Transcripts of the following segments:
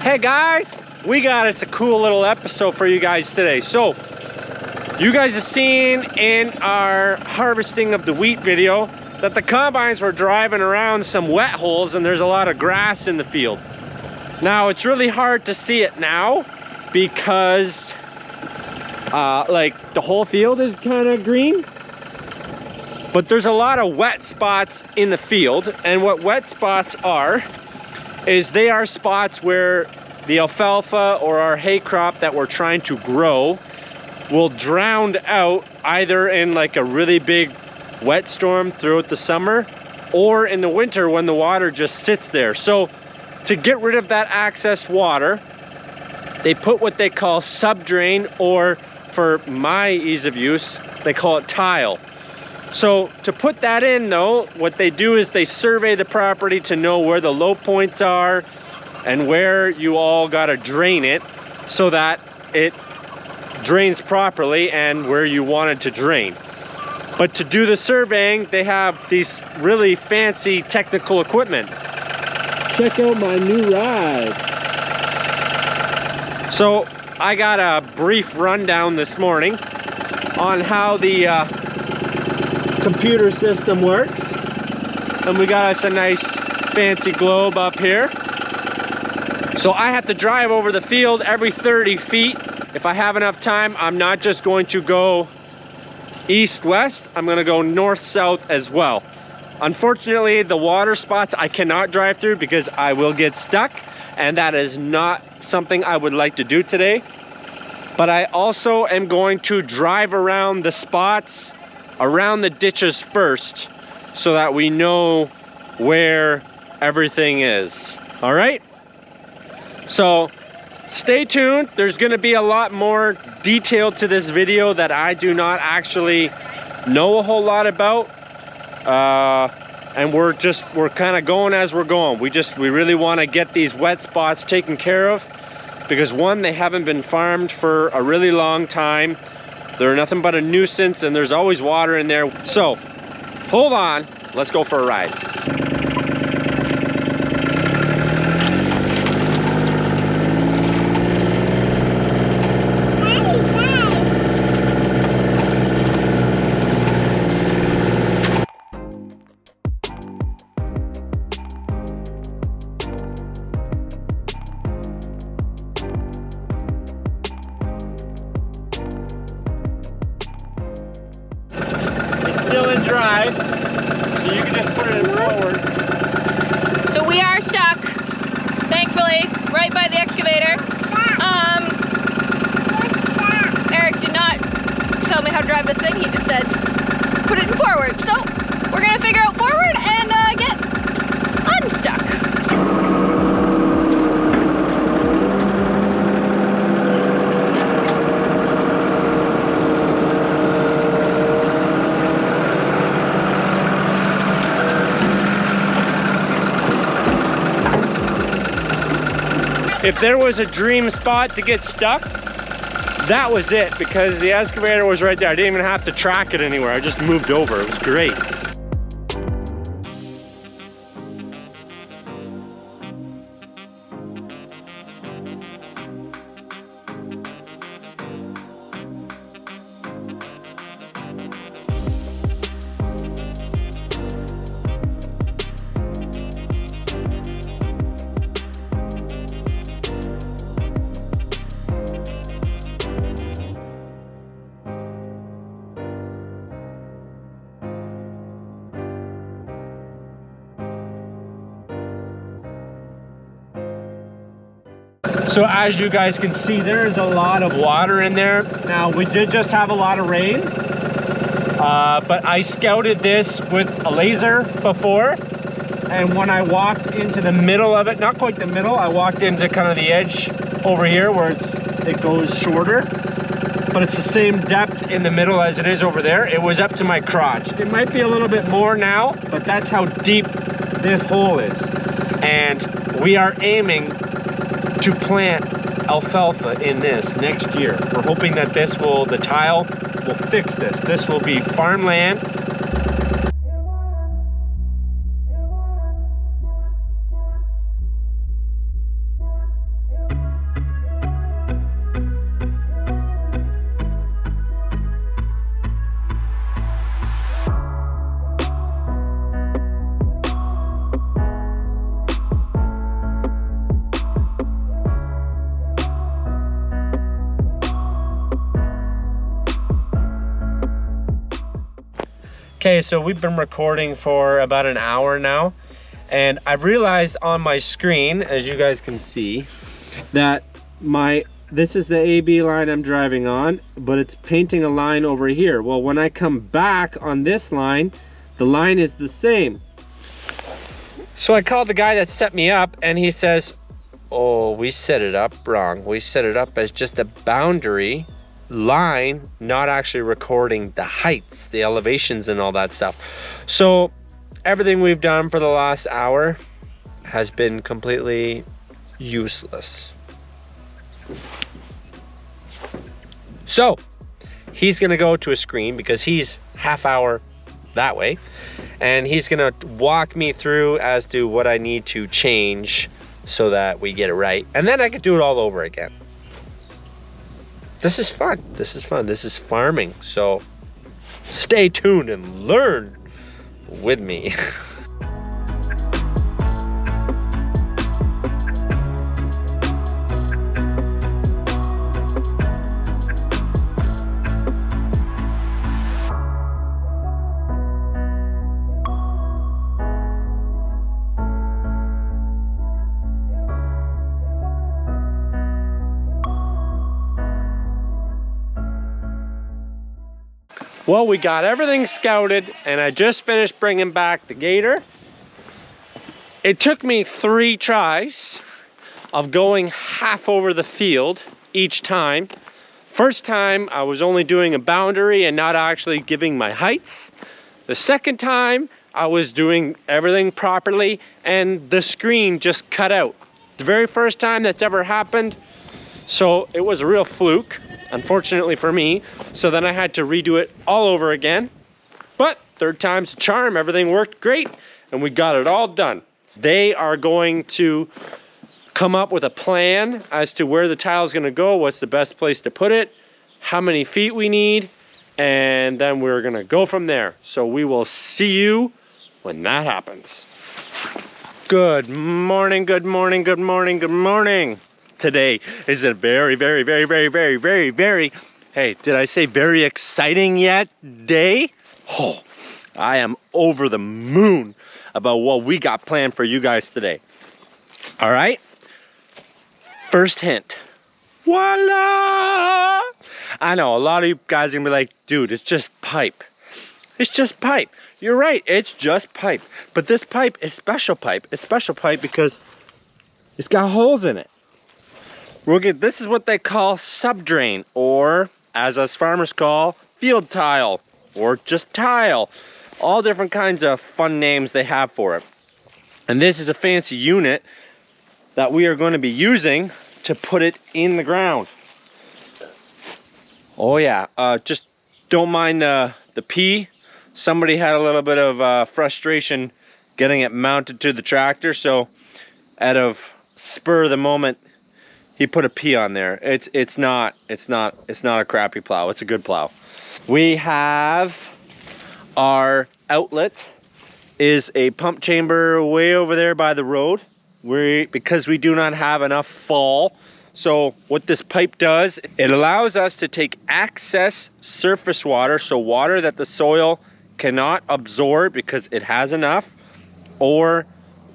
Hey guys, we got us a cool little episode for you guys today. So, you guys have seen in our harvesting of the wheat video that the combines were driving around some wet holes and there's a lot of grass in the field. Now, it's really hard to see it now because like the whole field is kind of green. But there's a lot of wet spots in the field, and what wet spots are is they are spots where the alfalfa or our hay crop that we're trying to grow will drown out either in like a really big wet storm throughout the summer or in the winter when the water just sits there. So to get rid of that excess water, they put what they call subdrain, or for my ease of use, they call it tile. So to put that in though, what they do is they survey the property to know where the low points are and where you all gotta drain it so that it drains properly and where you want it to drain. But to do the surveying, they have these really fancy technical equipment. Check out my new ride. So I got a brief rundown this morning on how the computer system works, and we got us a nice fancy globe up here. So I have to drive over the field every 30 feet. If I have enough time, I'm not just going to go east-west, I'm going to go north-south as well. Unfortunately, the water spots I cannot drive through because I will get stuck, and that is not something I would like to do today. But I also am going to drive around the spots around the ditches first so that we know where everything is. All right? So stay tuned. There's going to be a lot more detail to this video that I do not actually know a whole lot about. And we're kind of going as we're going. We really want to get these wet spots taken care of because one, they haven't been farmed for a really long time. They're nothing but a nuisance and there's always water in there. So, hold on, let's go for a ride. Still in drive, so you can just put it in forward. So we are stuck, thankfully, right by the excavator. Eric did not tell me how to drive this thing, he just said put it in forward. So we're gonna figure out forward and get unstuck. If there was a dream spot to get stuck, that was it, because the excavator was right there. I didn't even have to track it anywhere. I just moved over. It was great. So as you guys can see, there is a lot of water in there. Now, we did just have a lot of rain, but I scouted this with a laser before. And when I walked into the middle of it, not quite the middle, I walked into kind of the edge over here where it goes shorter, but it's the same depth in the middle as it is over there. It was up to my crotch. It might be a little bit more now, but that's how deep this hole is. And we are aiming to plant alfalfa in this next year. We're hoping that the tile will fix this. This will be farmland. Okay, so we've been recording for about an hour now, and I've realized on my screen, as you guys can see, that this is the AB line I'm driving on, but it's painting a line over here. Well, when I come back on this line, the line is the same. So I called the guy that set me up, and he says, oh, we set it up wrong. We set it up as just a boundary line, not actually recording the heights, the elevations and all that stuff. So everything we've done for the last hour has been completely useless. So he's gonna go to a screen because he's half hour that way, and he's gonna walk me through as to what I need to change so that we get it right, and then I can do it all over again. This is fun. This is fun. This is farming. So stay tuned and learn with me. Well, we got everything scouted, and I just finished bringing back the gator. It took me 3 tries of going half over the field each time. First time, I was only doing a boundary and not actually giving my heights. The second time, I was doing everything properly, and the screen just cut out. The very first time that's ever happened, so it was a real fluke, unfortunately for me. So then I had to redo it all over again. But third time's a charm, everything worked great, and we got it all done. They are going to come up with a plan as to where the tile is gonna go, what's the best place to put it, how many feet we need, and then we're gonna go from there. So we will see you when that happens. Good morning, good morning, good morning, good morning. Today is a very, very, very, very, very, very, very, hey, did I say very exciting yet day? Oh, I am over the moon about what we got planned for you guys today. All right, first hint, voila! I know a lot of you guys are gonna be like, dude, it's just pipe. It's just pipe. You're right, it's just pipe. But this pipe is special pipe. It's special pipe because it's got holes in it. This is what they call subdrain, or as us farmers call, field tile, or just tile. All different kinds of fun names they have for it. And this is a fancy unit that we are going to be using to put it in the ground. Oh yeah, just don't mind the pee. Somebody had a little bit of frustration getting it mounted to the tractor, so out of spur of the moment, he put a P on there. It's not a crappy plow. It's a good plow. We have our outlet is a pump chamber way over there by the road. Because we do not have enough fall. So what this pipe does, it allows us to take excess surface water, so water that the soil cannot absorb because it has enough, or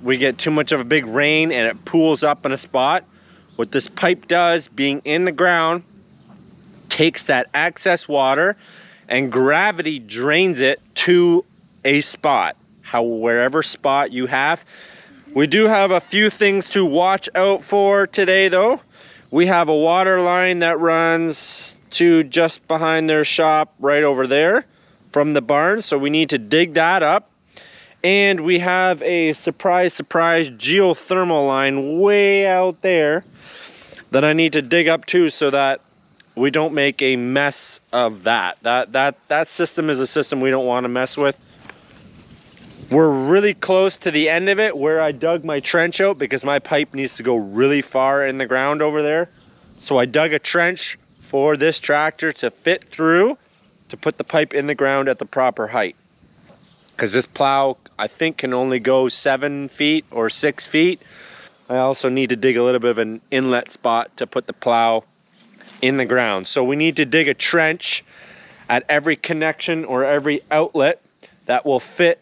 we get too much of a big rain and it pools up in a spot. What this pipe does, being in the ground, takes that excess water and gravity drains it to a spot, wherever spot you have. We do have a few things to watch out for today though. We have a water line that runs to just behind their shop right over there from the barn, so we need to dig that up. And we have a surprise geothermal line way out there that I need to dig up too, so that we don't make a mess of that. That system is a system we don't want to mess with. We're really close to the end of it where I dug my trench out because my pipe needs to go really far in the ground over there. So I dug a trench for this tractor to fit through to put the pipe in the ground at the proper height. Because this plow, I think, can only go 7 feet or 6 feet. I also need to dig a little bit of an inlet spot to put the plow in the ground. So we need to dig a trench at every connection or every outlet that will fit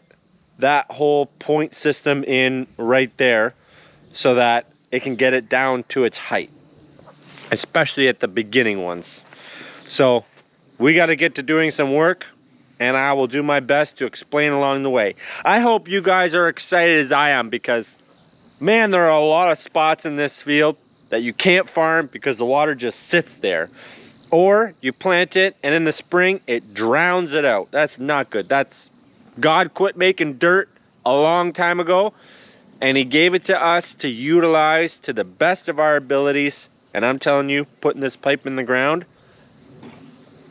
that whole point system in right there so that it can get it down to its height, especially at the beginning ones. So we got to get to doing some work, and I will do my best to explain along the way. I hope you guys are excited as I am, because man, there are a lot of spots in this field that you can't farm because the water just sits there. Or you plant it and in the spring it drowns it out. That's not good. That's God quit making dirt a long time ago, and he gave it to us to utilize to the best of our abilities. And I'm telling you, putting this pipe in the ground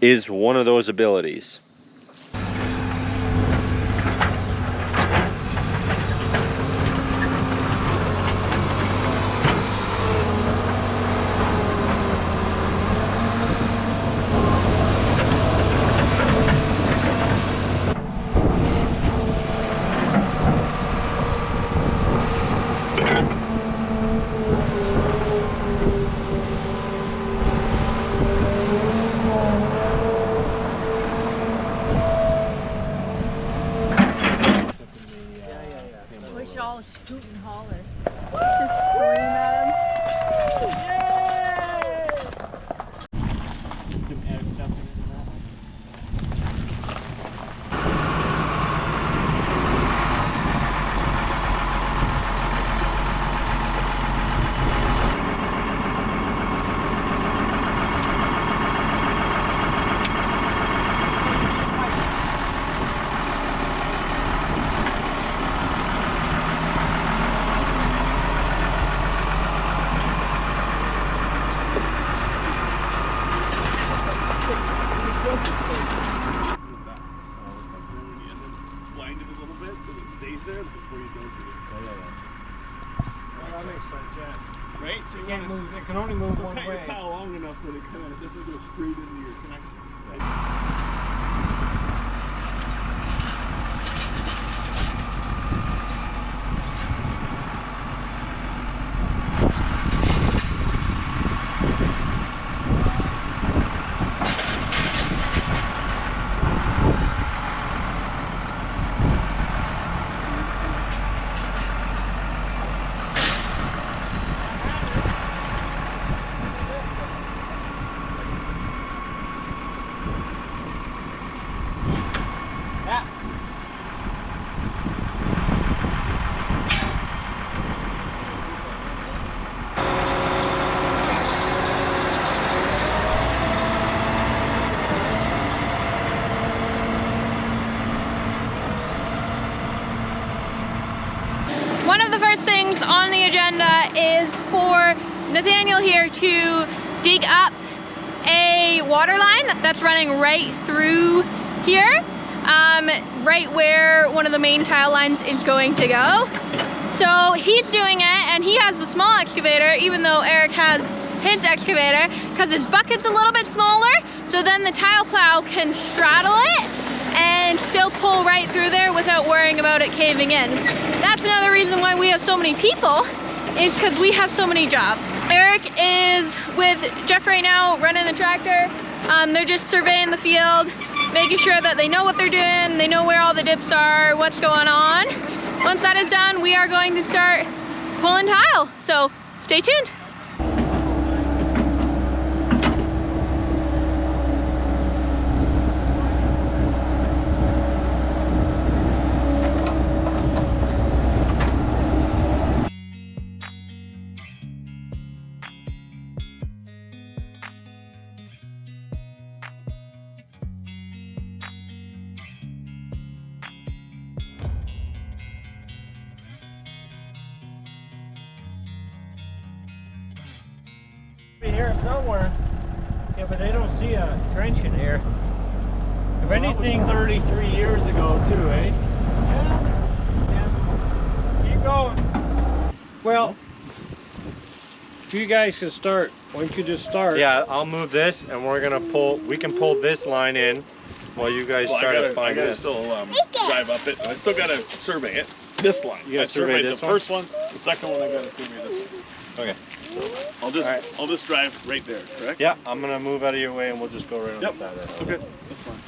is one of those abilities. We should all scoot and holler. Just scream at him. Wind it a little bit so it stays there before you dose it. Oh yeah, That makes sense, yeah. Right? So you Can't wanna, move, it can only move so one pat way. your towel long enough that it kind of doesn't go straight into your connection. One of the first things on the agenda is for Nathaniel here to dig up a water line that's running right through here, right where one of the main tile lines is going to go. So he's doing it, and he has the small excavator, even though Eric has his excavator, because his bucket's a little bit smaller, so then the tile plow can straddle it and still pull right through there without worrying about it caving in. That's another reason why we have so many people, is because we have so many jobs. Eric is with Jeff right now, running the tractor. They're just surveying the field, making sure that they know what they're doing, they know where all the dips are, what's going on. Once that is done, we are going to start pulling tile, so stay tuned. Here somewhere. Yeah, but they don't see a trench in here. If anything, 33 years ago too, eh? yeah. Keep going. Well, if you guys can start, why don't you just start? Yeah, I'll move this, and we can pull this line in while you guys Well, try to I find gotta this. still drive up it. I still gotta survey it. This line. You gotta I surveyed survey this the one? first one. The second one I gotta survey this one. Okay. I'll just drive right there, correct? Yeah, I'm gonna move out of your way, and we'll just go right on Yep. the side of that. Okay, that's fine.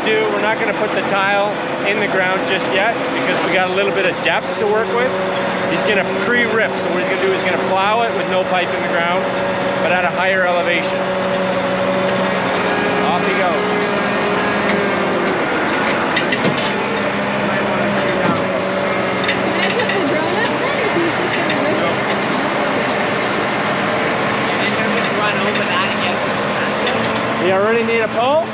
do, we're not gonna put the tile in the ground just yet because we got a little bit of depth to work with. He's gonna pre-rip, so what he's gonna do is gonna plow it with no pipe in the ground, but at a higher elevation. Off he goes. Should I put the drone up then if he's just gonna rip it? And then just run over that and get You already need a pole?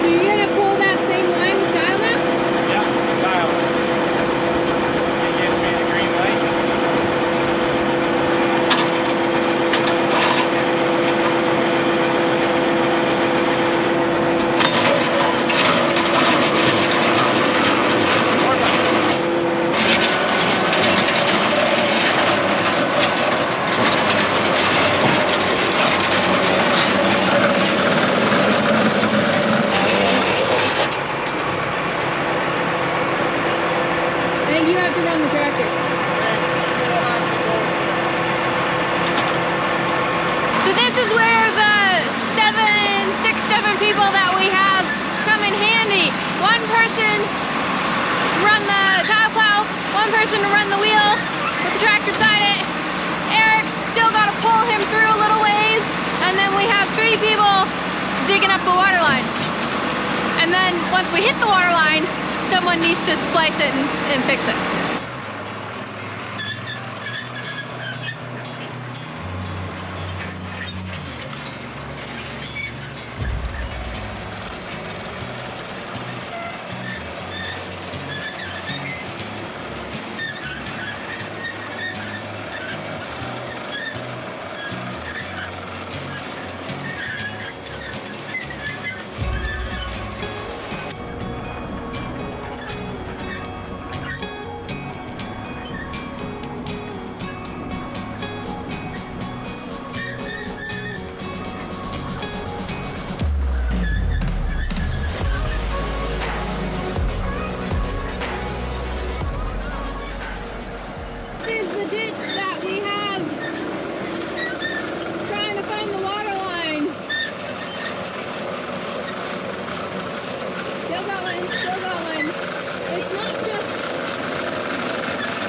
So you're gonna pull that same line with tile now? Yeah, tile. You give me the green light. I think you have to run the tractor. So this is where the six, seven people that we have come in handy. One person to run the tile plow, one person to run the wheel, put the tractor beside it. Eric's still got to pull him through a little ways, and then we have 3 people digging up the water line. And then once we hit the water line, someone needs to splice it and fix it. This is the ditch that we have trying to find the water line. Still going, still going. It's not just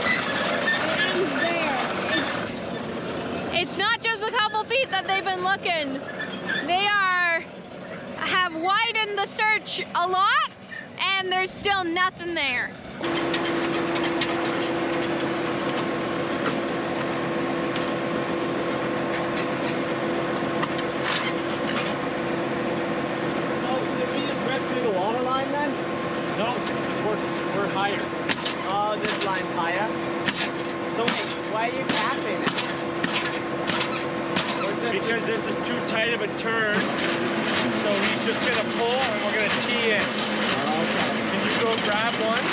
it ends there. It's not just a couple feet that they've been looking. They have widened the search a lot, and there's still nothing there. Did we just rip through the water line then? No, we're higher. Oh, this line's higher. So wait, why are you capping it? Because this is too tight of a turn, so he's just gonna pull and we're gonna tee in. Can you go grab one?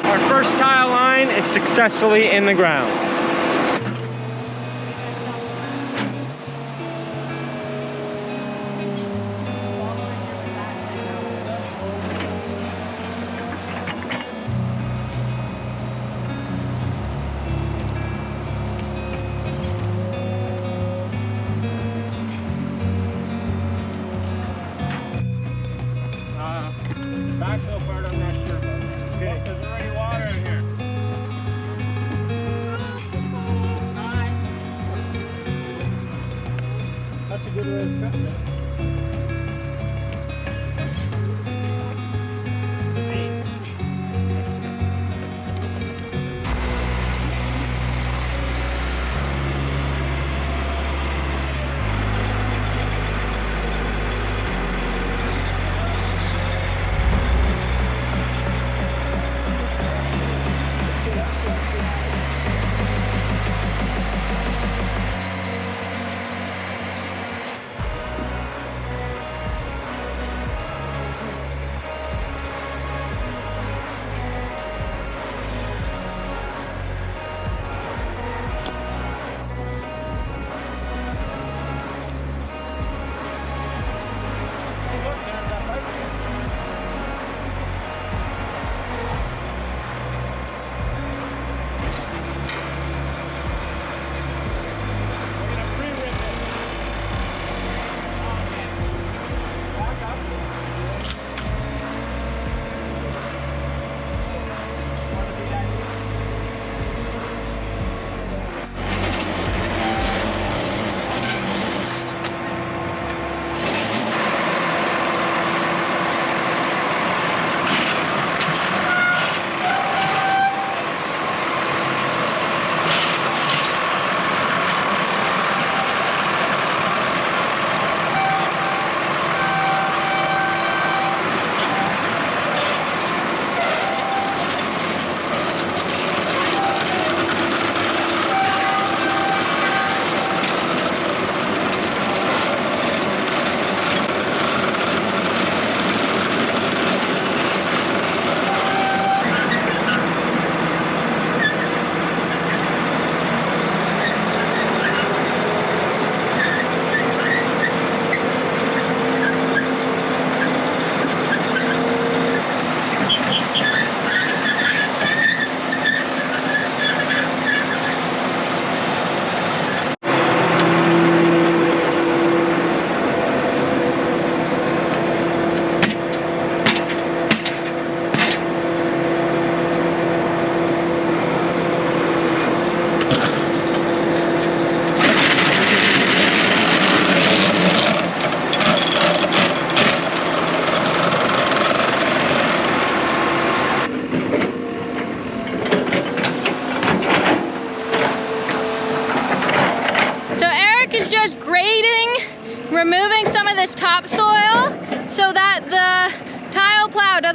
Our first tile line is successfully in the ground.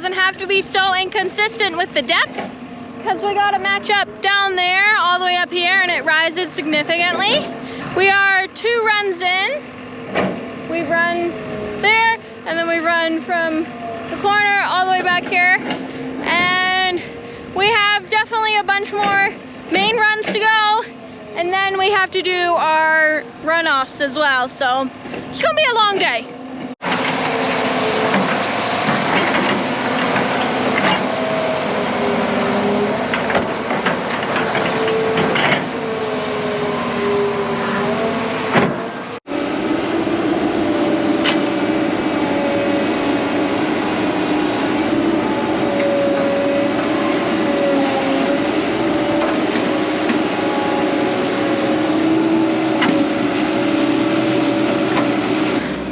doesn't have to be so inconsistent with the depth, because we got to match up down there all the way up here, and it rises significantly. We are 2 runs in. We run there, and then we run from the corner all the way back here, and we have definitely a bunch more main runs to go, and then we have to do our runoffs as well, so it's gonna be a long day.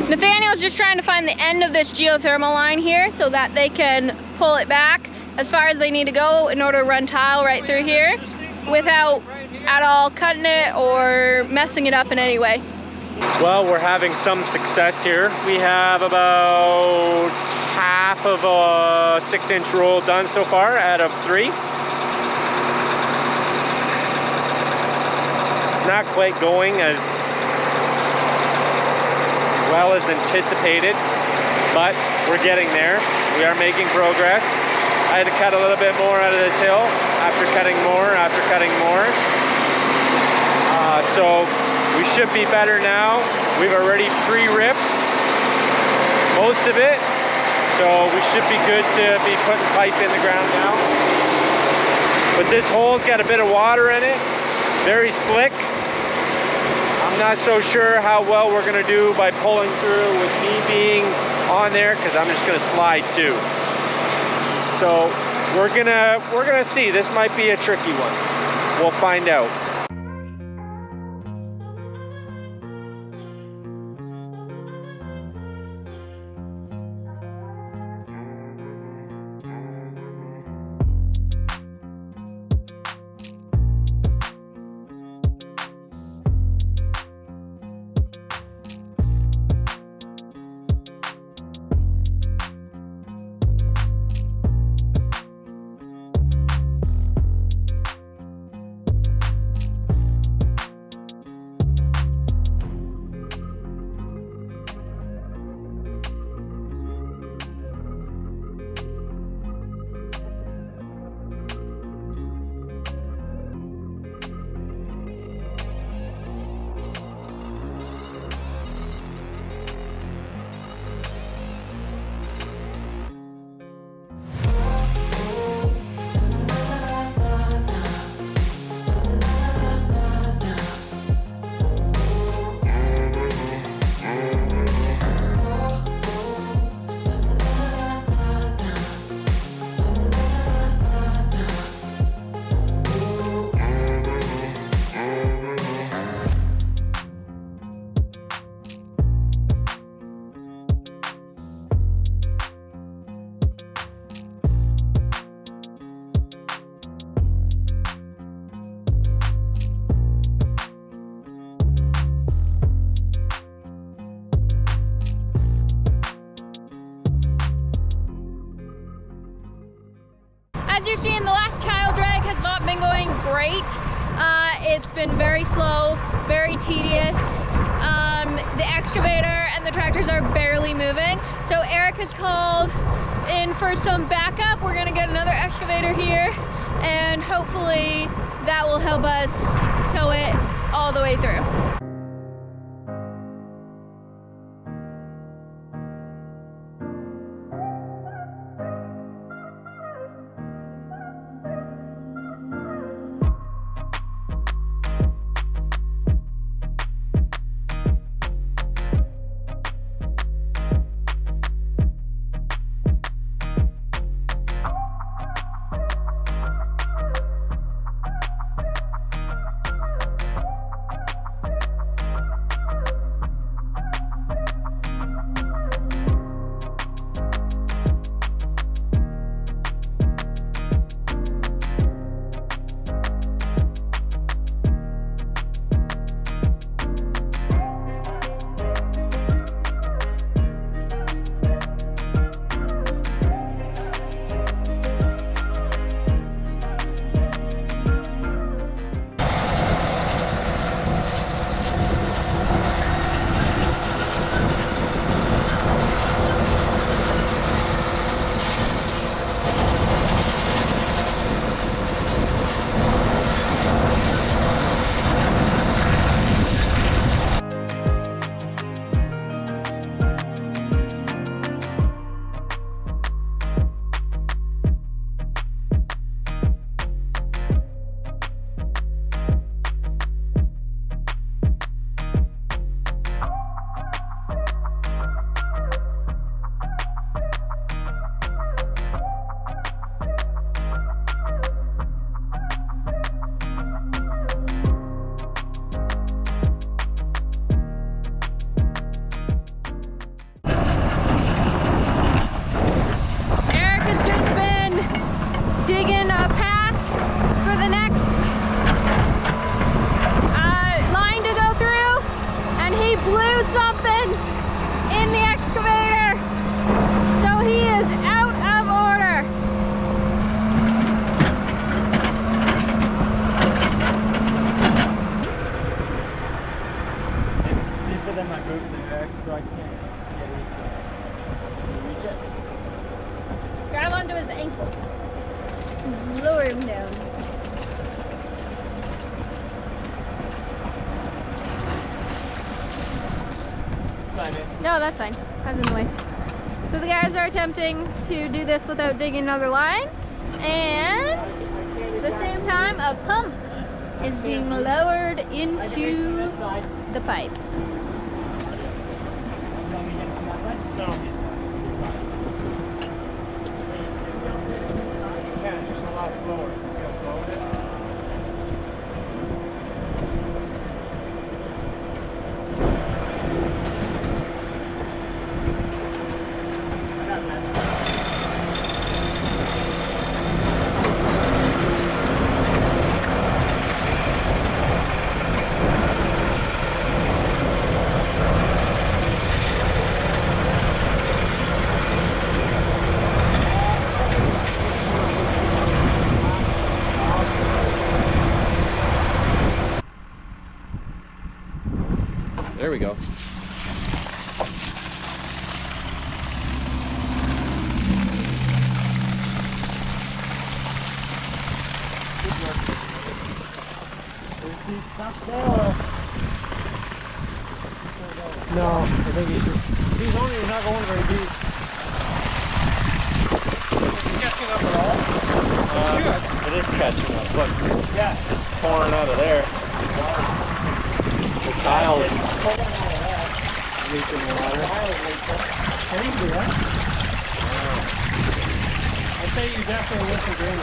Nathaniel's just trying to find the end of this geothermal line here so that they can pull it back as far as they need to go in order to run tile right through here without at all cutting it or messing it up in any way. Well, we're having some success here. We have about half of a 6-inch roll done so far out of 3. Not quite going as well as anticipated, but we're getting there. We are making progress. I had to cut a little bit more out of this hill after cutting more, so we should be better now. We've already pre-ripped most of it, so we should be good to be putting pipe in the ground now. But this hole's got a bit of water in it, very slick. I'm not so sure how well we're gonna do by pulling through with me being on there, because I'm just gonna slide too. So we're gonna see. This might be a tricky one. We'll find out. As you're seeing, the last child drag has not been going great. It's been very slow, very tedious. The excavator and the tractors are barely moving. So Eric has called in for some backup. We're gonna get another excavator here, and hopefully that will help us tow it all the way through. room down. No, that's fine. I was in the way. So the guys are attempting to do this without digging another line, and at the same time a pump is being lowered into the pipe. Just a lot slower. See how slow it is? There we go. No, I think he's not going very deep. Is he catching up at all? It is catching up. Look, Yeah. it's pouring out of there. The tile is Leaking water. Can he do that? I say you definitely listen to him.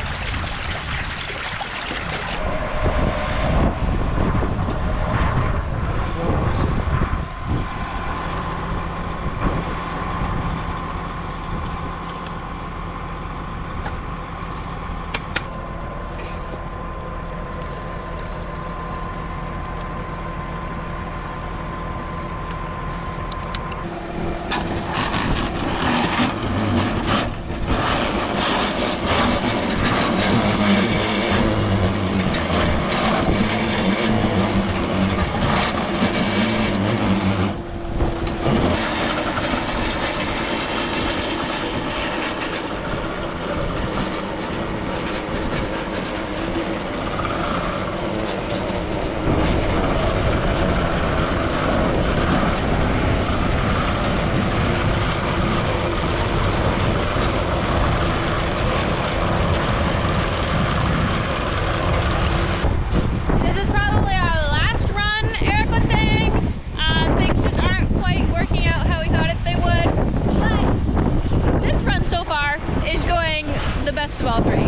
Best of all three.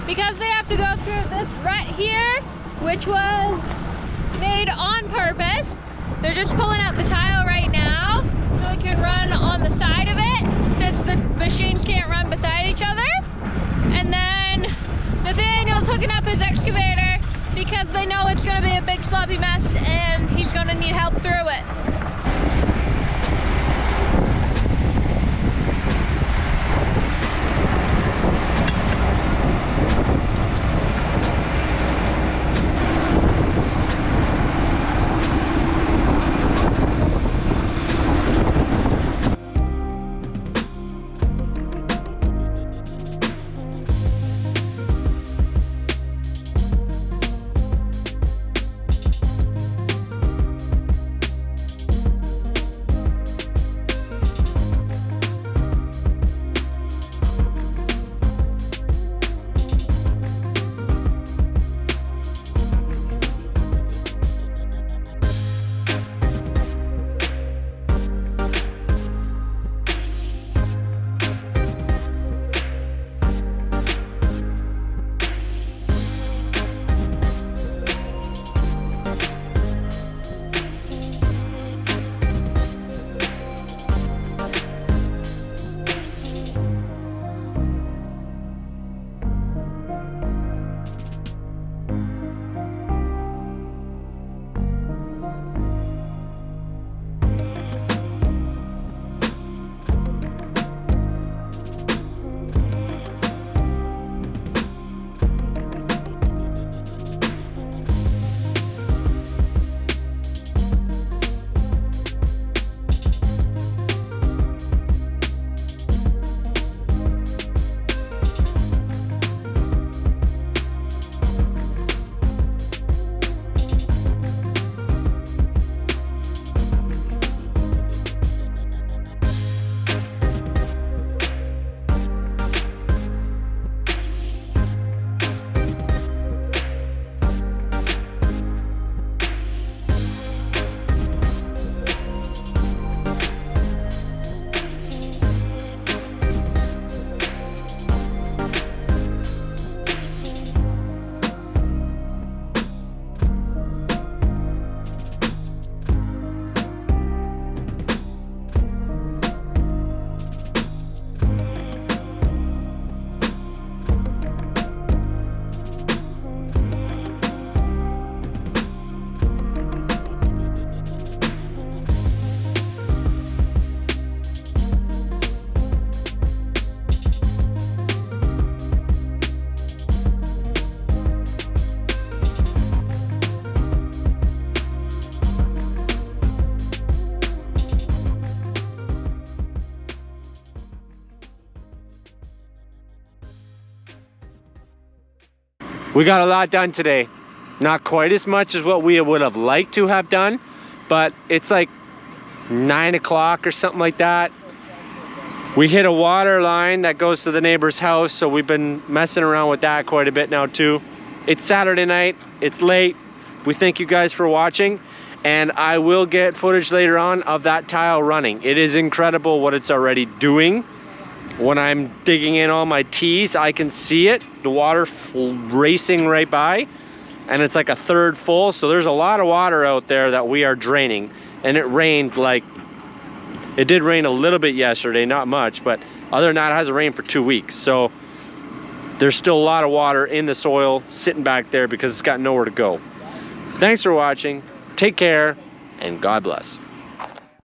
Because they have to go through this rut here, which was made on purpose. They're just pulling out the tile right now so it can run on the side of it, since the machines can't run beside each other. And then Nathaniel's hooking up his excavator because they know it's gonna be a big sloppy mess and he's gonna need help through it. We got a lot done today. Not quite as much as what we would have liked to have done, but it's like 9 o'clock or something like that. We hit a water line that goes to the neighbor's house, so we've been messing around with that quite a bit now too. It's Saturday night, it's late. We thank you guys for watching, and I will get footage later on of that tile running. It is incredible what it's already doing. When I'm digging in all my T's, I can see it, the water racing right by, and it's like a third full, so there's a lot of water out there that we are draining. And it rained like, it did rain a little bit yesterday, not much, but other than that, it hasn't rained for 2 weeks. So there's still a lot of water in the soil sitting back there because it's got nowhere to go. Thanks for watching, take care, and God bless.